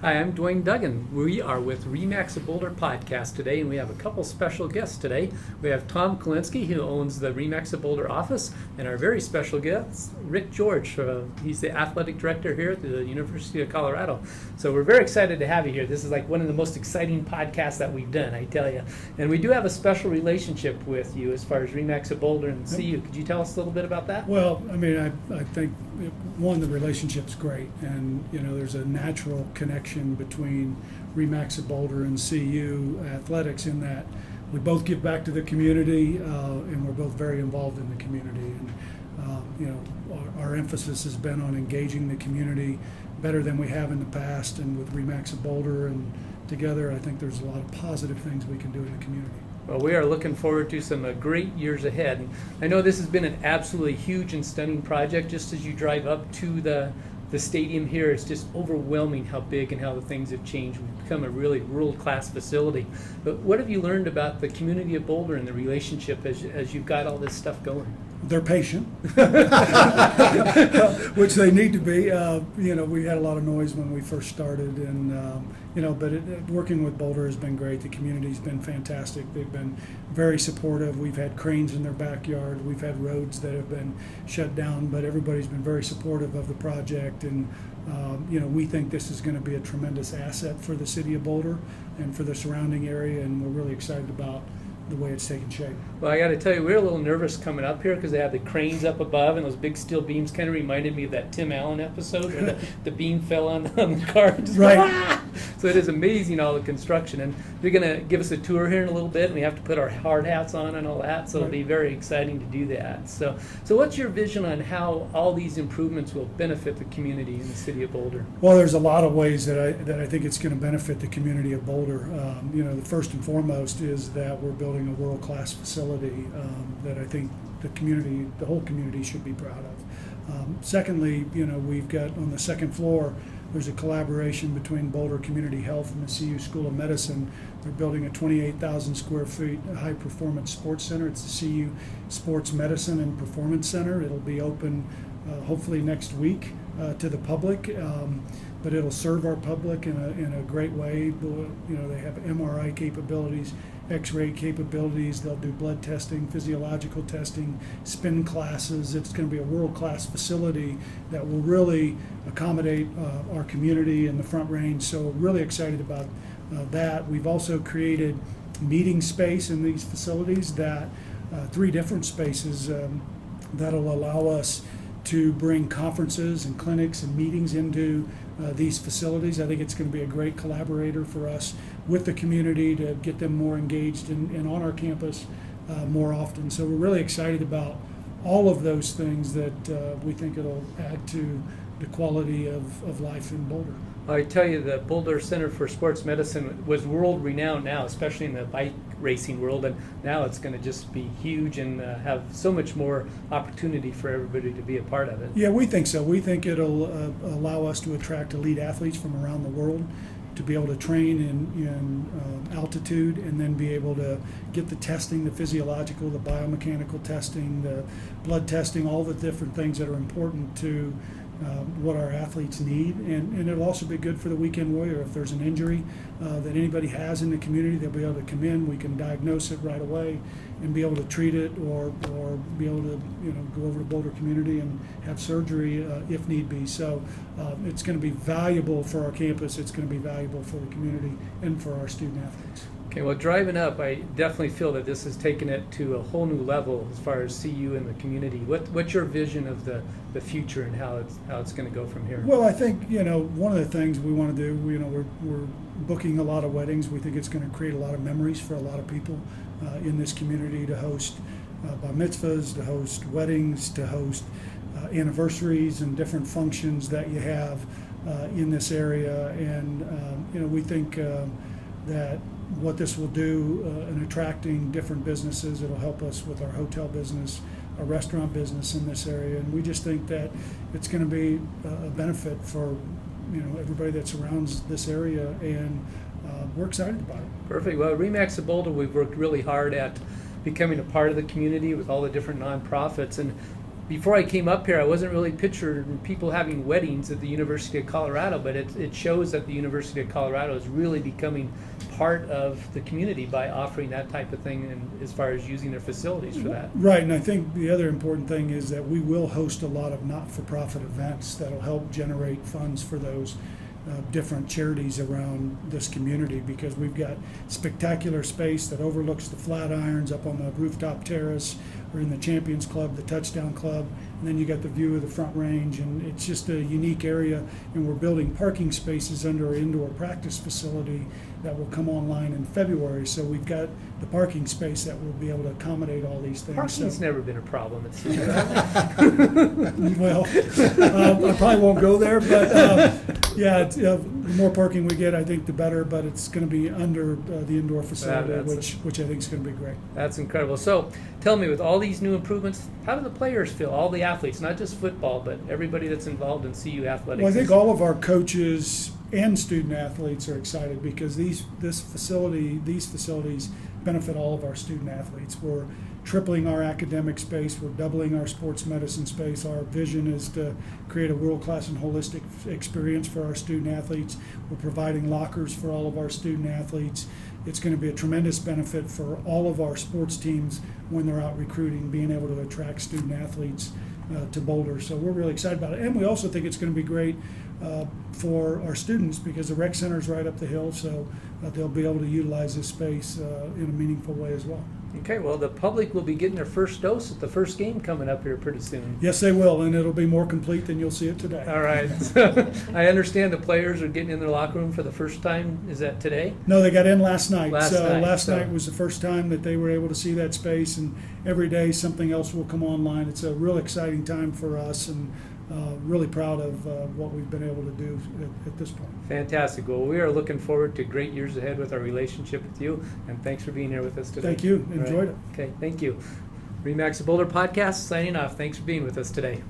Hi, I'm Dwayne Duggan. We are with Remax of Boulder podcast today, and we have a couple special guests today. We have Tom Kalinsky, who owns the Remax of Boulder office, and our very special guest, Rick George. He's the athletic director here at the University of Colorado. So we're very excited to have you here. This is like one of the most exciting podcasts that we've done, I tell you. And we do have a special relationship with you as far as Remax of Boulder and CU. Could you tell us a little bit about that? Well, I mean, I think, one, the relationship's great, and, there's a natural connection between Remax of Boulder and CU athletics in that we both give back to the community, and we're both very involved in the community. And, our emphasis has been on engaging the community better than we have in the past, and with Remax of Boulder and together, I think there's a lot of positive things we can do in the community. Well, we are looking forward to some great years ahead. And I know this has been an absolutely huge and stunning project. Just as you drive up to the stadium here, it's just overwhelming how big and how the things have changed. We've become a really world-class facility. But what have you learned about the community of Boulder and the relationship as you've got all this stuff going? They're patient, which they need to be. We had a lot of noise when we first started, and but working with Boulder has been great. The community's been fantastic. They've been very supportive. We've had cranes in their backyard. We've had roads that have been shut down, but everybody's been very supportive of the project. And we think this is going to be a tremendous asset for the city of Boulder and for the surrounding area, and we're really excited about the way it's taken shape. Well, I got to tell you, we were a little nervous coming up here because they had the cranes up above, and those big steel beams kind of reminded me of that Tim Allen episode where the beam fell on the car. Just, right. So it is amazing, all the construction. And they're going to give us a tour here in a little bit, and we have to put our hard hats on and all that, so It'll be very exciting to do that. So what's your vision on how all these improvements will benefit the community in the city of Boulder? Well, there's a lot of ways that I think it's going to benefit the community of Boulder. The first and foremost is that we're building a world-class facility that I think the whole community should be proud of. Secondly, we've got on the second floor, there's a collaboration between Boulder Community Health and the CU School of Medicine. They're building a 28,000 square feet high-performance sports center. It's the CU Sports Medicine and Performance Center. It'll be open hopefully next week to the public, but it'll serve our public in a great way. They have MRI capabilities, X-ray capabilities. They'll do blood testing, physiological testing, spin classes. It's going to be a world-class facility that will really accommodate our community in the Front Range. So we're really excited about that. We've also created meeting space in these facilities, that 3 different spaces that'll allow us to bring conferences and clinics and meetings into these facilities. I think it's going to be a great collaborator for us with the community to get them more engaged and on our campus more often. So we're really excited about all of those things that we think it'll add to the quality of life in Boulder. I tell you, the Boulder Center for Sports Medicine was world renowned now, especially in the bike racing world, and now it's going to just be huge and have so much more opportunity for everybody to be a part of it. Yeah, we think so. We think it'll allow us to attract elite athletes from around the world to be able to train in altitude and then be able to get the testing, the physiological, the biomechanical testing, the blood testing, all the different things that are important to what our athletes need, and it'll also be good for the weekend warrior. If there's an injury that anybody has in the community, they'll be able to come in, we can diagnose it right away and be able to treat it, or be able to go over to Boulder community and have surgery if need be. So it's going to be valuable for our campus, it's going to be valuable for the community and for our student athletes. Okay, well, driving up, I definitely feel that this has taken it to a whole new level as far as CU and the community. What's your vision of the future and how it's going to go from here? Well, I think one of the things we want to do, we're booking a lot of weddings. We think it's going to create a lot of memories for a lot of people in this community, to host bar mitzvahs, to host weddings, to host anniversaries and different functions that you have in this area. And we think that what this will do in attracting different businesses, it'll help us with our hotel business, our restaurant business in this area, and we just think that it's going to be a benefit for everybody that surrounds this area, and we're excited about it. Perfect. Well, Remax of Boulder, we've worked really hard at becoming a part of the community with all the different nonprofits, and before I came up here, I wasn't really picturing people having weddings at the University of Colorado, but it shows that the University of Colorado is really becoming part of the community by offering that type of thing, and as far as using their facilities for that. Right, and I think the other important thing is that we will host a lot of not-for-profit events that'll help generate funds for those different charities around this community, because we've got spectacular space that overlooks the Flatirons up on the rooftop terrace. We're in the Champions Club, the Touchdown Club, and then you got the view of the Front Range, and it's just a unique area. And we're building parking spaces under our indoor practice facility that will come online in February. So we've got the parking space that will be able to accommodate all these things. Parking's never been a problem. It's well, I probably won't go there, but yeah, the more parking we get, I think the better. But it's going to be under the indoor facility, which I think is going to be great. That's incredible. So tell me, with all these new improvements, how do the players feel? All the athletes, not just football, but everybody that's involved in CU athletics. Well, I think all of our coaches and student athletes are excited, because these facilities benefit all of our student athletes. We're tripling our academic space. We're doubling our sports medicine space. Our vision is to create a world-class and holistic experience for our student athletes. We're providing lockers for all of our student athletes. It's going to be a tremendous benefit for all of our sports teams when they're out recruiting, being able to attract student athletes to Boulder. So we're really excited about it. And we also think it's going to be great for our students, because the rec center is right up the hill, so they'll be able to utilize this space in a meaningful way as well. Okay, well, the public will be getting their first dose at the first game coming up here pretty soon. Yes, they will, and it'll be more complete than you'll see it today. All right. So I understand the players are getting in their locker room for the first time. Is that today? No, they got in last night. Last night was the first time that they were able to see that space, and every day something else will come online. It's a real exciting time for us, and really proud of what we've been able to do at this point. Fantastic. Well, we are looking forward to great years ahead with our relationship with you, and thanks for being here with us today. Thank you. Enjoyed it. Okay, thank you. RE/MAX Boulder Podcast signing off. Thanks for being with us today.